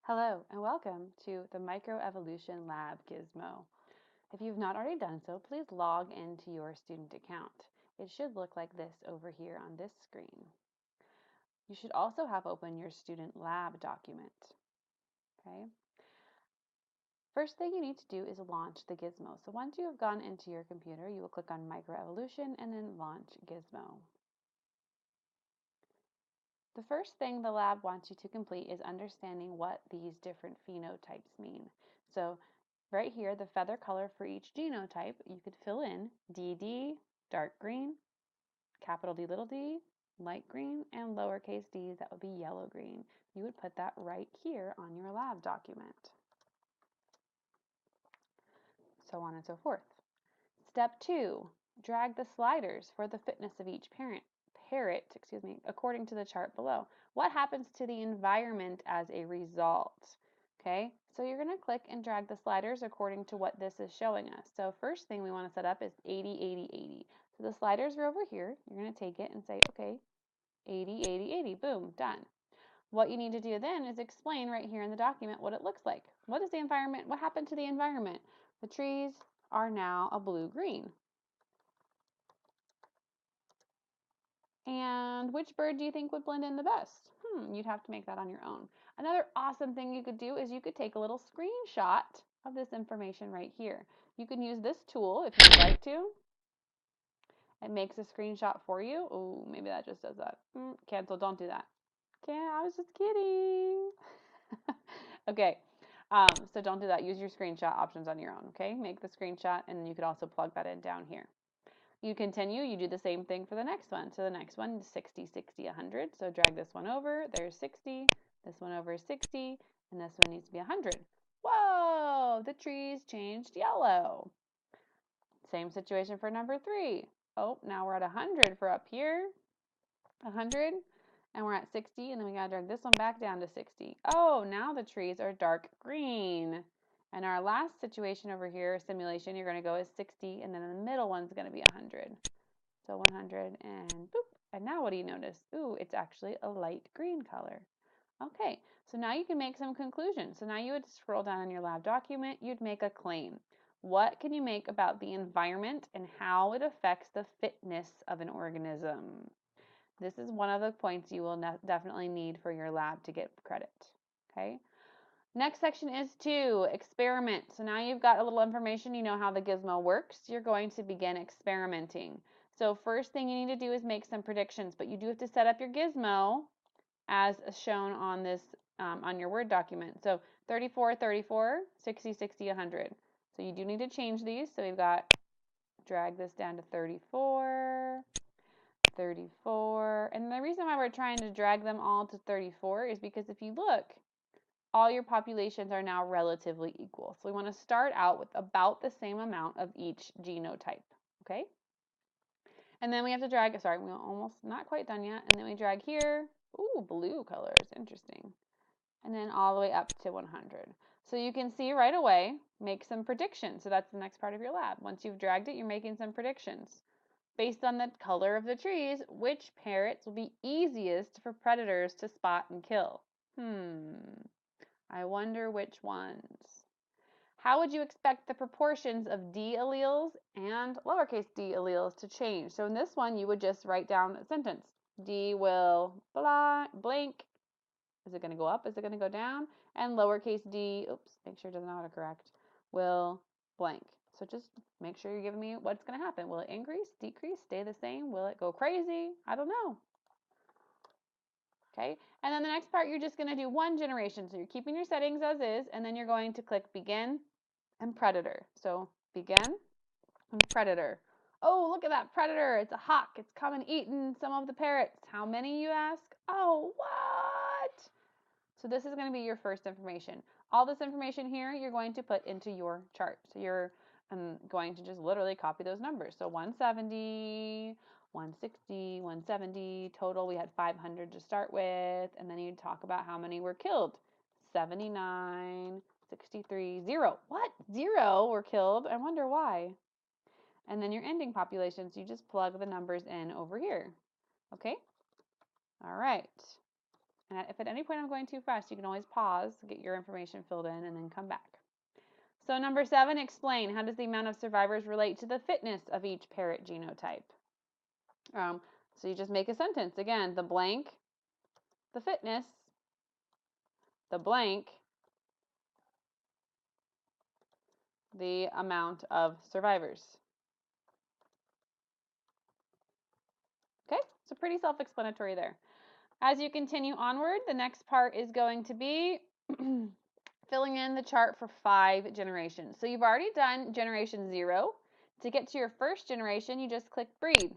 Hello and welcome to the Microevolution Lab Gizmo. If you've not already done so, please log into your student account. It should look like this over here on this screen. You should also have open your student lab document. Okay. First thing you need to do is launch the Gizmo. So once you have gone into your computer, you will click on Microevolution and then Launch Gizmo. The first thing the lab wants you to complete is understanding what these different phenotypes mean. So right here, the feather color for each genotype, you could fill in DD, dark green, capital D, little d, light green, and lowercase d, that would be yellow green. You would put that right here on your lab document. So on and so forth. Step 2, drag the sliders for the fitness of each parrot, according to the chart below. What happens to the environment as a result? Okay, so you're going to click and drag the sliders according to what this is showing us. So first thing we want to set up is 80, 80, 80. So the sliders are over here. You're going to take it and say, okay, 80, 80, 80, boom, done. What you need to do then is explain right here in the document what it looks like. What is the environment? What happened to the environment? The trees are now a blue-green. And which bird do you think would blend in the best? You'd have to make that on your own. Another awesome thing you could do is you could take a little screenshot of this information right here. You can use this tool if you'd like to. It makes a screenshot for you. Oh, maybe that just does that. Cancel, don't do that. Okay, I was just kidding. Okay, so don't do that. Use your screenshot options on your own, okay? Make the screenshot, and you could also plug that in down here. You continue, you do the same thing for the next one. So the next one is 60, 60, 100. So drag this one over, there's 60, this one over is 60, and this one needs to be 100. Whoa, the trees changed yellow. Same situation for number 3. Oh, now we're at 100 for up here, 100, and we're at 60, and then we gotta drag this one back down to 60. Oh, now the trees are dark green. And our last situation over here, simulation, you're gonna go is 60, and then the middle one's gonna be 100. So 100 and boop. And now what do you notice? Ooh, it's actually a light green color. Okay, so now you can make some conclusions. So now you would scroll down in your lab document, you'd make a claim. What can you make about the environment and how it affects the fitness of an organism? This is one of the points you will definitely need for your lab to get credit. Okay. Next section is 2, experiment. So now you've got a little information, you know how the gizmo works. You're going to begin experimenting. So first thing you need to do is make some predictions, but you do have to set up your gizmo as shown on this on your Word document. So 34, 34, 60, 60, 100. So you do need to change these. So we've got, drag this down to 34, 34. And the reason why we're trying to drag them all to 34 is because if you look, all your populations are now relatively equal. So we want to start out with about the same amount of each genotype, okay? And then we have to drag, sorry, we're almost not quite done yet. And then we drag here, ooh, blue colors, interesting. And then all the way up to 100. So you can see right away, make some predictions. So that's the next part of your lab. Once you've dragged it, you're making some predictions. Based on the color of the trees, which parrots will be easiest for predators to spot and kill? I wonder which ones. How would you expect the proportions of D alleles and lowercase d alleles to change? So in this one, you would just write down a sentence. D will blank. Is it going to go up? Is it going to go down? And lowercase d, oops, make sure it doesn't auto-correct, will blank. So just make sure you're giving me what's going to happen. Will it increase, decrease, stay the same? Will it go crazy? I don't know. Okay, and then the next part, you're just going to do one generation. So you're keeping your settings as is, and then you're going to click begin and predator. So begin and predator. Oh, look at that predator. It's a hawk. It's come and eaten some of the parrots. How many, you ask? Oh, what? So this is going to be your first information. All this information here, you're going to put into your chart. So you're going to just literally copy those numbers. So 170, 160, 170, total we had 500 to start with, and then you talk about how many were killed. 79, 63, 0. What? 0 were killed? I wonder why. And then your ending populations, you just plug the numbers in over here. Okay? All right. And if at any point I'm going too fast, you can always pause, get your information filled in, and then come back. So number 7, explain. How does the amount of survivors relate to the fitness of each parrot genotype? So you just make a sentence. Again, the blank, the fitness, the blank, the amount of survivors. Okay, so pretty self-explanatory there. As you continue onward, the next part is going to be filling in the chart for 5 generations. So you've already done generation 0. To get to your first generation, you just click breed.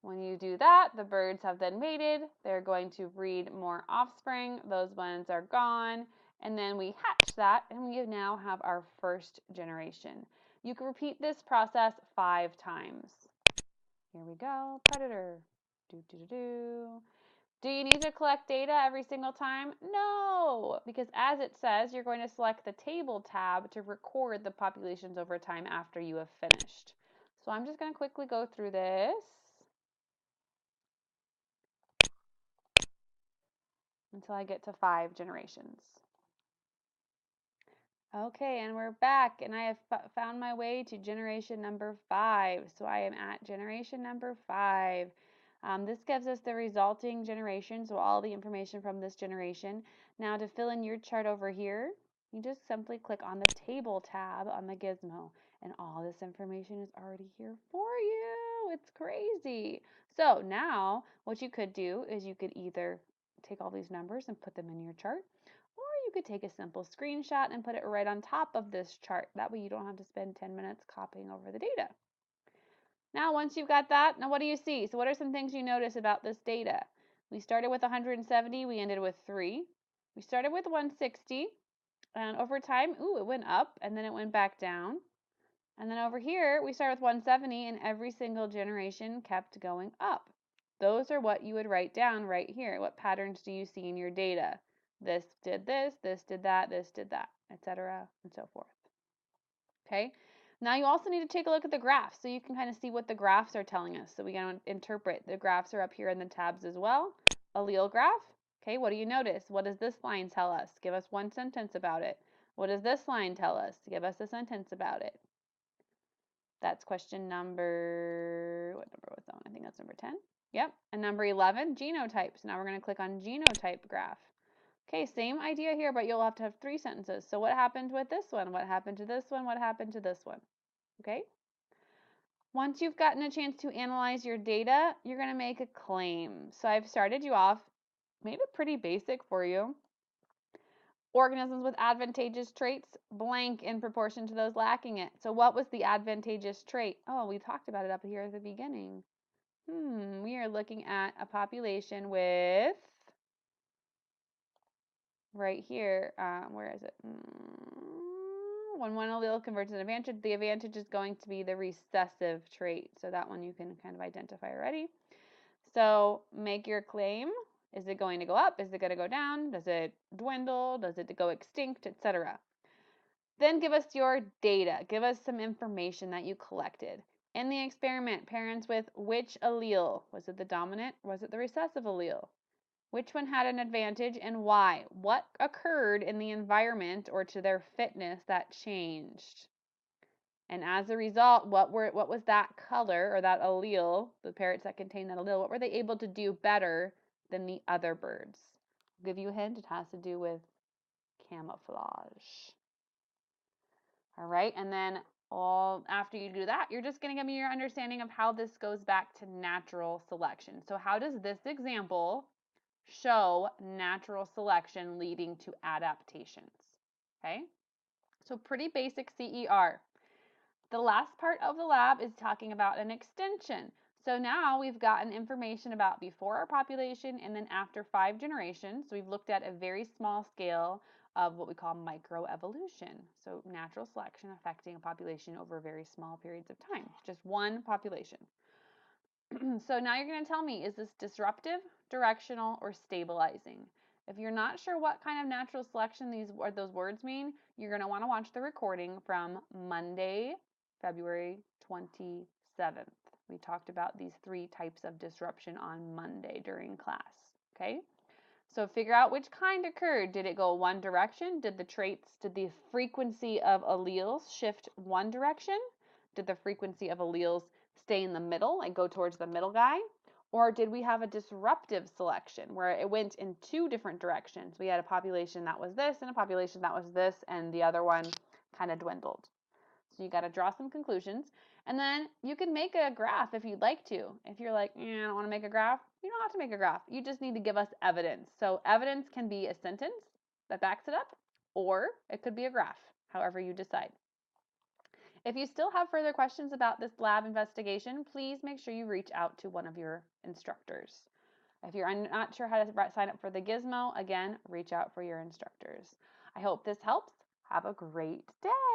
When you do that, the birds have then mated. They're going to breed more offspring. Those ones are gone. And then we hatch that, and we now have our first generation. You can repeat this process 5 times. Here we go. Predator. Do you need to collect data every single time? No, because as it says, you're going to select the table tab to record the populations over time after you have finished. So I'm just going to quickly go through this until I get to 5 generations. Okay, and we're back, and I have found my way to generation number 5. So I am at generation number 5. This gives us the resulting generation, so all the information from this generation. Now to fill in your chart over here, you just simply click on the table tab on the gizmo, and all this information is already here for you. It's crazy. So now what you could do is you could either take all these numbers and put them in your chart, or you could take a simple screenshot and put it right on top of this chart. That way you don't have to spend 10 minutes copying over the data. Now, once you've got that, now what do you see? So what are some things you notice about this data? We started with 170, we ended with 3. We started with 160, and over time, it went up, and then it went back down. And then over here, we started with 170, and every single generation kept going up. Those are what you would write down right here. What patterns do you see in your data? This did that, this did that, etc., and so forth. Okay. Now you also need to take a look at the graphs so you can kind of see what the graphs are telling us. So we can interpret. The graphs are up here in the tabs as well. Allele graph. Okay, what do you notice? What does this line tell us? Give us one sentence about it. What does this line tell us? Give us a sentence about it. That's question number, what number was that one? I think that's number 10. Yep, and number 11, genotypes. Now we're going to click on genotype graph. Okay, same idea here, but you'll have to have 3 sentences. So what happened with this one? What happened to this one? What happened to this one? Okay. Once you've gotten a chance to analyze your data, you're going to make a claim. So I've started you off, made it pretty basic for you. Organisms with advantageous traits, blank in proportion to those lacking it. So what was the advantageous trait? Oh, we talked about it up here at the beginning. We are looking at a population with, right here, where is it? When one allele converts an advantage, the advantage is going to be the recessive trait. So that one you can kind of identify already. So make your claim. Is it going to go up? Is it going to go down? Does it dwindle? Does it go extinct, etc.? Then give us your data. Give us some information that you collected. In the experiment, parents with which allele? Was it the dominant? Was it the recessive allele? Which one had an advantage and why? What occurred in the environment or to their fitness that changed? And as a result, what was that color or that allele, the parrots that contain that allele, what were they able to do better than the other birds? I'll give you a hint, it has to do with camouflage. All right, and then after you do that, you're just going to give me your understanding of how this goes back to natural selection. So how does this example show natural selection leading to adaptations? Okay, so pretty basic CER. The last part of the lab is talking about an extension. So now we've gotten information about before our population and then after 5 generations. So we've looked at a very small scale of what we call microevolution. So natural selection affecting a population over very small periods of time, just one population. So now you're going to tell me, is this disruptive, directional, or stabilizing? If you're not sure what kind of natural selection those words mean, you're going to want to watch the recording from Monday, February 27th. We talked about these 3 types of disruption on Monday during class. Okay? So figure out which kind occurred. Did it go one direction? Did the frequency of alleles shift one direction? Did the frequency of alleles stay in the middle and go towards the middle guy? Or did we have a disruptive selection where it went in two different directions? We had a population that was this and a population that was this, and the other one kind of dwindled. So you got to draw some conclusions. And then you can make a graph if you'd like to. If you're like, I don't want to make a graph, you don't have to make a graph. You just need to give us evidence. So evidence can be a sentence that backs it up, or it could be a graph, however you decide. If you still have further questions about this lab investigation, please make sure you reach out to one of your instructors. If you're not sure how to sign up for the Gizmo, again, reach out for your instructors. I hope this helps. Have a great day.